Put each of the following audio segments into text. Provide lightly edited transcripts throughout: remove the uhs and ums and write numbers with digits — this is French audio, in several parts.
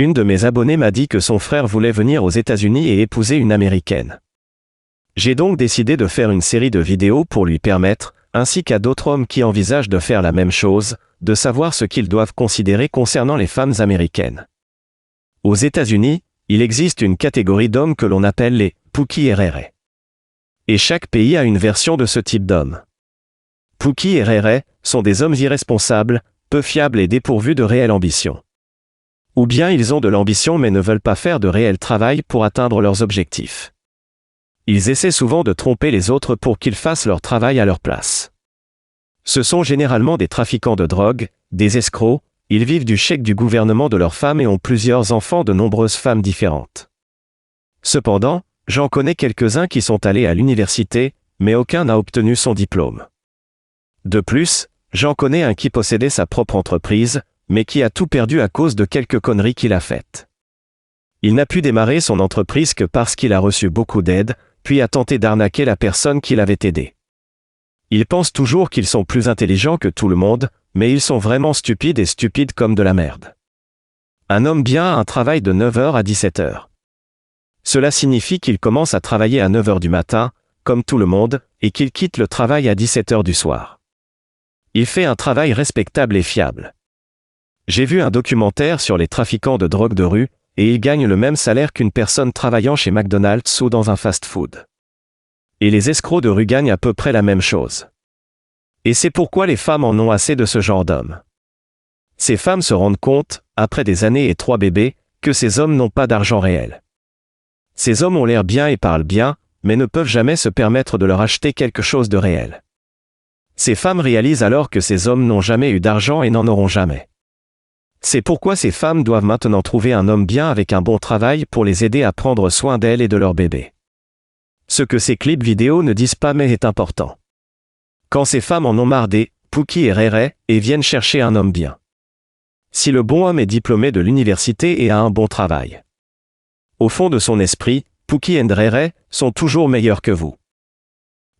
Une de mes abonnées m'a dit que son frère voulait venir aux États-Unis et épouser une Américaine. J'ai donc décidé de faire une série de vidéos pour lui permettre, ainsi qu'à d'autres hommes qui envisagent de faire la même chose, de savoir ce qu'ils doivent considérer concernant les femmes américaines. Aux États-Unis, il existe une catégorie d'hommes que l'on appelle les Pookie et Rere. Et chaque pays a une version de ce type d'homme. Pookie et Rere sont des hommes irresponsables, peu fiables et dépourvus de réelle ambition. Ou bien ils ont de l'ambition mais ne veulent pas faire de réel travail pour atteindre leurs objectifs. Ils essaient souvent de tromper les autres pour qu'ils fassent leur travail à leur place. Ce sont généralement des trafiquants de drogue, des escrocs, ils vivent du chèque du gouvernement de leurs femmes et ont plusieurs enfants de nombreuses femmes différentes. Cependant, j'en connais quelques-uns qui sont allés à l'université, mais aucun n'a obtenu son diplôme. De plus, j'en connais un qui possédait sa propre entreprise, mais qui a tout perdu à cause de quelques conneries qu'il a faites. Il n'a pu démarrer son entreprise que parce qu'il a reçu beaucoup d'aide, puis a tenté d'arnaquer la personne qui l'avait aidé. Ils pensent toujours qu'ils sont plus intelligents que tout le monde, mais ils sont vraiment stupides et stupides comme de la merde. Un homme bien a un travail de 9h à 17h. Cela signifie qu'il commence à travailler à 9h du matin, comme tout le monde, et qu'il quitte le travail à 17h du soir. Il fait un travail respectable et fiable. J'ai vu un documentaire sur les trafiquants de drogue de rue, et ils gagnent le même salaire qu'une personne travaillant chez McDonald's ou dans un fast-food. Et les escrocs de rue gagnent à peu près la même chose. Et c'est pourquoi les femmes en ont assez de ce genre d'hommes. Ces femmes se rendent compte, après des années et 3 bébés, que ces hommes n'ont pas d'argent réel. Ces hommes ont l'air bien et parlent bien, mais ne peuvent jamais se permettre de leur acheter quelque chose de réel. Ces femmes réalisent alors que ces hommes n'ont jamais eu d'argent et n'en auront jamais. C'est pourquoi ces femmes doivent maintenant trouver un homme bien avec un bon travail pour les aider à prendre soin d'elles et de leur bébé. Ce que ces clips vidéo ne disent pas mais est important. Quand ces femmes en ont marre des Pookie et Rere et viennent chercher un homme bien. Si le bon homme est diplômé de l'université et a un bon travail. Au fond de son esprit, Pookie et Rere sont toujours meilleurs que vous.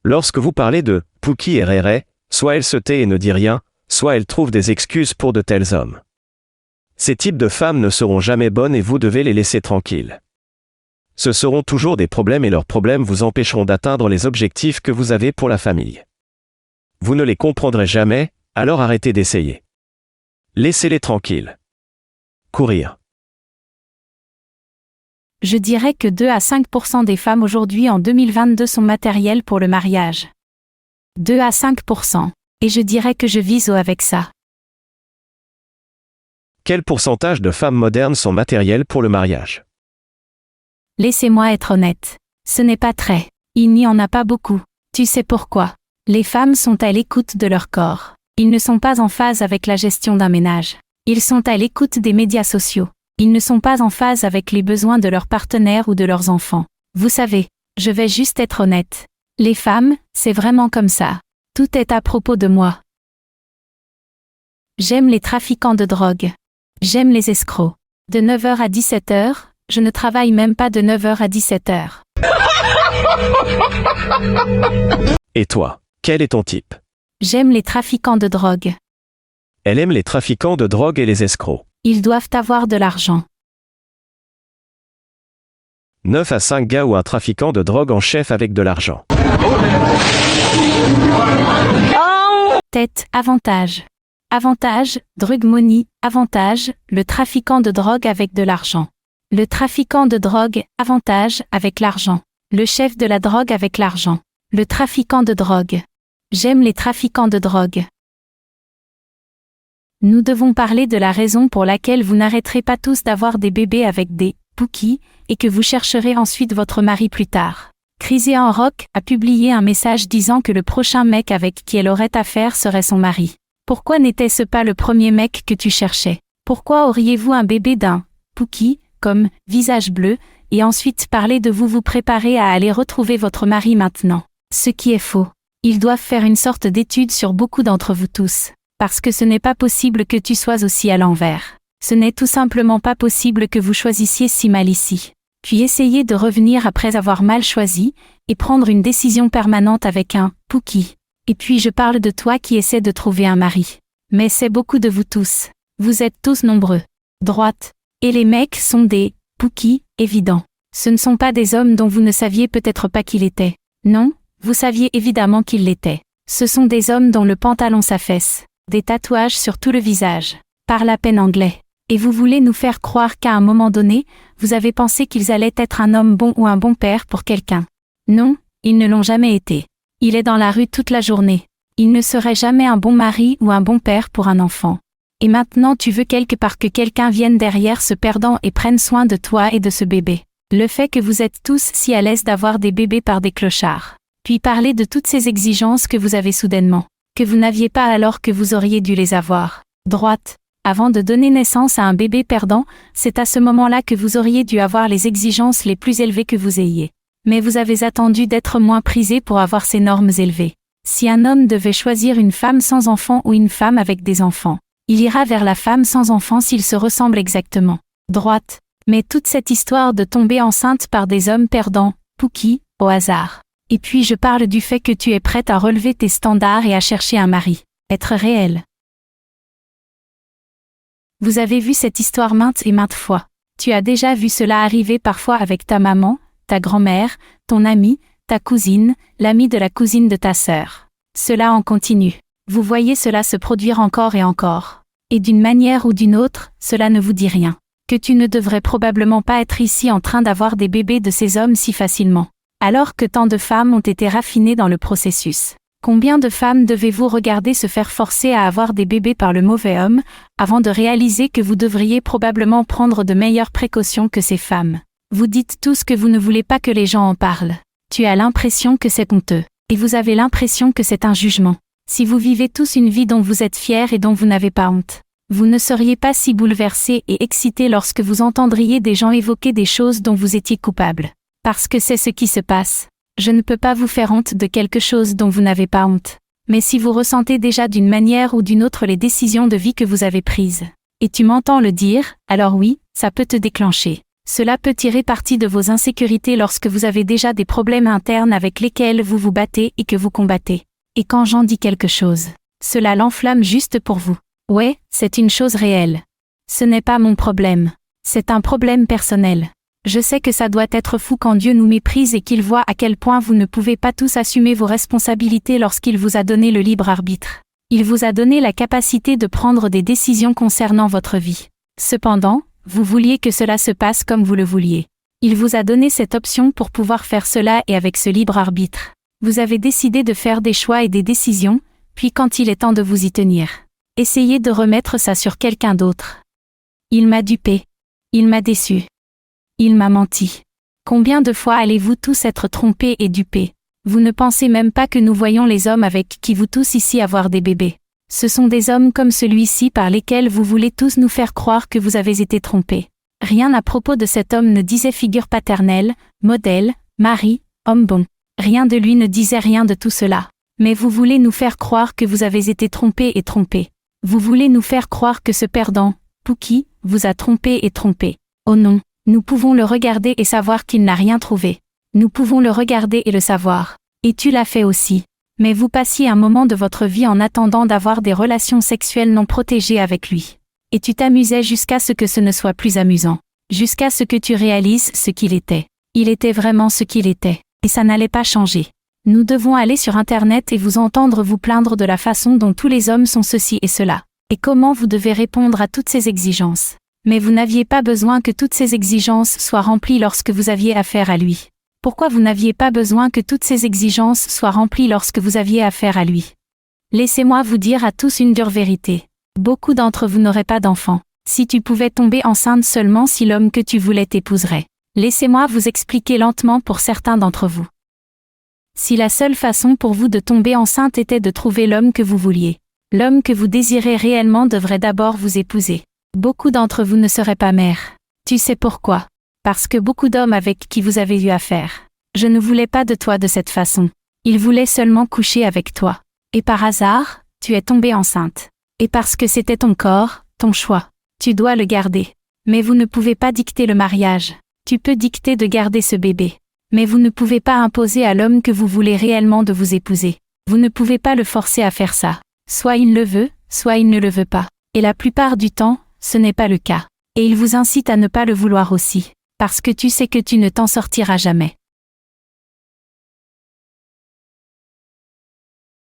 Lorsque vous parlez de Pookie et Rere, soit elle se tait et ne dit rien, soit elle trouve des excuses pour de tels hommes. Ces types de femmes ne seront jamais bonnes et vous devez les laisser tranquilles. Ce seront toujours des problèmes et leurs problèmes vous empêcheront d'atteindre les objectifs que vous avez pour la famille. Vous ne les comprendrez jamais, alors arrêtez d'essayer. Laissez-les tranquilles. Courir. Je dirais que 2 à 5% des femmes aujourd'hui en 2022 sont matérielles pour le mariage. 2 à 5%. Et je dirais que je vise haut avec ça. Quel pourcentage de femmes modernes sont matérielles pour le mariage? Laissez-moi être honnête. Ce n'est pas très. Il n'y en a pas beaucoup. Tu sais pourquoi? Les femmes sont à l'écoute de leur corps. Ils ne sont pas en phase avec la gestion d'un ménage. Ils sont à l'écoute des médias sociaux. Ils ne sont pas en phase avec les besoins de leur partenaire ou de leurs enfants. Vous savez, je vais juste être honnête. Les femmes, c'est vraiment comme ça. Tout est à propos de moi. J'aime les trafiquants de drogue. J'aime les escrocs. De 9h à 17h, je ne travaille même pas de 9h à 17h. Et toi, quel est ton type? J'aime les trafiquants de drogue. Elle aime les trafiquants de drogue et les escrocs. Ils doivent avoir de l'argent. 9 à 5 gars ou un trafiquant de drogue en chef avec de l'argent. Tête, avantage. Avantage, drug money, avantage, le trafiquant de drogue avec de l'argent. Le trafiquant de drogue, avantage, avec l'argent. Le chef de la drogue avec l'argent. Le trafiquant de drogue. J'aime les trafiquants de drogue. Nous devons parler de la raison pour laquelle vous n'arrêterez pas tous d'avoir des bébés avec des Pookie, et que vous chercherez ensuite votre mari plus tard. Christian Rock a publié un message disant que le prochain mec avec qui elle aurait affaire serait son mari. Pourquoi n'était-ce pas le premier mec que tu cherchais? Pourquoi auriez-vous un bébé d'un Pookie, comme visage bleu, et ensuite parler de vous préparer à aller retrouver votre mari maintenant? Ce qui est faux. Ils doivent faire une sorte d'étude sur beaucoup d'entre vous tous. Parce que ce n'est pas possible que tu sois aussi à l'envers. Ce n'est tout simplement pas possible que vous choisissiez si mal ici. Puis essayez de revenir après avoir mal choisi, et prendre une décision permanente avec un Pookie. Et puis je parle de toi qui essaie de trouver un mari. Mais c'est beaucoup de vous tous. Vous êtes tous nombreux. Droite, Et les mecs sont des pookies, évidents. Ce ne sont pas des hommes dont vous ne saviez peut-être pas qu'il était. Non, vous saviez évidemment qu'il l'était. Ce sont des hommes dont le pantalon s'affaisse, des tatouages sur tout le visage, parlent à peine anglais. Et vous voulez nous faire croire qu'à un moment donné, vous avez pensé qu'ils allaient être un homme bon ou un bon père pour quelqu'un. Non, ils ne l'ont jamais été. Il est dans la rue toute la journée. Il ne serait jamais un bon mari ou un bon père pour un enfant. Et maintenant tu veux quelque part que quelqu'un vienne derrière ce perdant et prenne soin de toi et de ce bébé. Le fait que vous êtes tous si à l'aise d'avoir des bébés par des clochards. Puis parler de toutes ces exigences que vous avez soudainement, que vous n'aviez pas alors que vous auriez dû les avoir. Droite. Avant de donner naissance à un bébé perdant, c'est à ce moment-là que vous auriez dû avoir les exigences les plus élevées que vous ayez. Mais vous avez attendu d'être moins prisé pour avoir ces normes élevées. Si un homme devait choisir une femme sans enfant ou une femme avec des enfants, il ira vers la femme sans enfant s'ils se ressemblent exactement. Droite. Mais toute cette histoire de tomber enceinte par des hommes perdants, pookies, au hasard. Et puis je parle du fait que tu es prête à relever tes standards et à chercher un mari. Être réel. Vous avez vu cette histoire maintes et maintes fois. Tu as déjà vu cela arriver parfois avec ta maman, ta grand-mère, ton ami, ta cousine, l'ami de la cousine de ta sœur. Cela en continue. Vous voyez cela se produire encore et encore. Et d'une manière ou d'une autre, cela ne vous dit rien. Que tu ne devrais probablement pas être ici en train d'avoir des bébés de ces hommes si facilement. Alors que tant de femmes ont été raffinées dans le processus. Combien de femmes devez-vous regarder se faire forcer à avoir des bébés par le mauvais homme, avant de réaliser que vous devriez probablement prendre de meilleures précautions que ces femmes? Vous dites tous que vous ne voulez pas que les gens en parlent. Tu as l'impression que c'est honteux. Et vous avez l'impression que c'est un jugement. Si vous vivez tous une vie dont vous êtes fiers et dont vous n'avez pas honte, vous ne seriez pas si bouleversés et excités lorsque vous entendriez des gens évoquer des choses dont vous étiez coupables. Parce que c'est ce qui se passe. Je ne peux pas vous faire honte de quelque chose dont vous n'avez pas honte. Mais si vous ressentez déjà d'une manière ou d'une autre les décisions de vie que vous avez prises, et tu m'entends le dire, alors oui, ça peut te déclencher. Cela peut tirer parti de vos insécurités lorsque vous avez déjà des problèmes internes avec lesquels vous vous battez et que vous combattez. Et quand j'en dis quelque chose, cela l'enflamme juste pour vous. Ouais, c'est une chose réelle. Ce n'est pas mon problème. C'est un problème personnel. Je sais que ça doit être fou quand Dieu nous méprise et qu'il voit à quel point vous ne pouvez pas tous assumer vos responsabilités lorsqu'il vous a donné le libre arbitre. Il vous a donné la capacité de prendre des décisions concernant votre vie. Cependant, vous vouliez que cela se passe comme vous le vouliez. Il vous a donné cette option pour pouvoir faire cela et avec ce libre arbitre. Vous avez décidé de faire des choix et des décisions, puis quand il est temps de vous y tenir, essayez de remettre ça sur quelqu'un d'autre. Il m'a dupé. Il m'a déçu. Il m'a menti. Combien de fois allez-vous tous être trompés et dupés? Vous ne pensez même pas que nous voyons les hommes avec qui vous tous ici avoir des bébés. Ce sont des hommes comme celui-ci par lesquels vous voulez tous nous faire croire que vous avez été trompés. Rien à propos de cet homme ne disait figure paternelle, modèle, mari, homme bon. Rien de lui ne disait rien de tout cela. Mais vous voulez nous faire croire que vous avez été trompés et trompés. Vous voulez nous faire croire que ce perdant, Pookie, vous a trompé et trompé. Oh non. Nous pouvons le regarder et savoir qu'il n'a rien trouvé. Nous pouvons le regarder et le savoir. Et tu l'as fait aussi. Mais vous passiez un moment de votre vie en attendant d'avoir des relations sexuelles non protégées avec lui. Et tu t'amusais jusqu'à ce que ce ne soit plus amusant. Jusqu'à ce que tu réalises ce qu'il était. Il était vraiment ce qu'il était. Et ça n'allait pas changer. Nous devons aller sur Internet et vous entendre vous plaindre de la façon dont tous les hommes sont ceci et cela. Et comment vous devez répondre à toutes ces exigences. Mais vous n'aviez pas besoin que toutes ces exigences soient remplies lorsque vous aviez affaire à lui. Pourquoi vous n'aviez pas besoin que toutes ces exigences soient remplies lorsque vous aviez affaire à lui? Laissez-moi vous dire à tous une dure vérité. Beaucoup d'entre vous n'auraient pas d'enfants. Si tu pouvais tomber enceinte seulement si l'homme que tu voulais t'épouserait. Laissez-moi vous expliquer lentement pour certains d'entre vous. Si la seule façon pour vous de tomber enceinte était de trouver l'homme que vous vouliez, l'homme que vous désirez réellement devrait d'abord vous épouser. Beaucoup d'entre vous ne seraient pas mères. Tu sais pourquoi? Parce que beaucoup d'hommes avec qui vous avez eu affaire. Je ne voulais pas de toi de cette façon. Ils voulaient seulement coucher avec toi. Et par hasard, tu es tombée enceinte. Et parce que c'était ton corps, ton choix. Tu dois le garder. Mais vous ne pouvez pas dicter le mariage. Tu peux dicter de garder ce bébé. Mais vous ne pouvez pas imposer à l'homme que vous voulez réellement de vous épouser. Vous ne pouvez pas le forcer à faire ça. Soit il le veut, soit il ne le veut pas. Et la plupart du temps, ce n'est pas le cas. Et il vous incite à ne pas le vouloir aussi. Parce que tu sais que tu ne t'en sortiras jamais.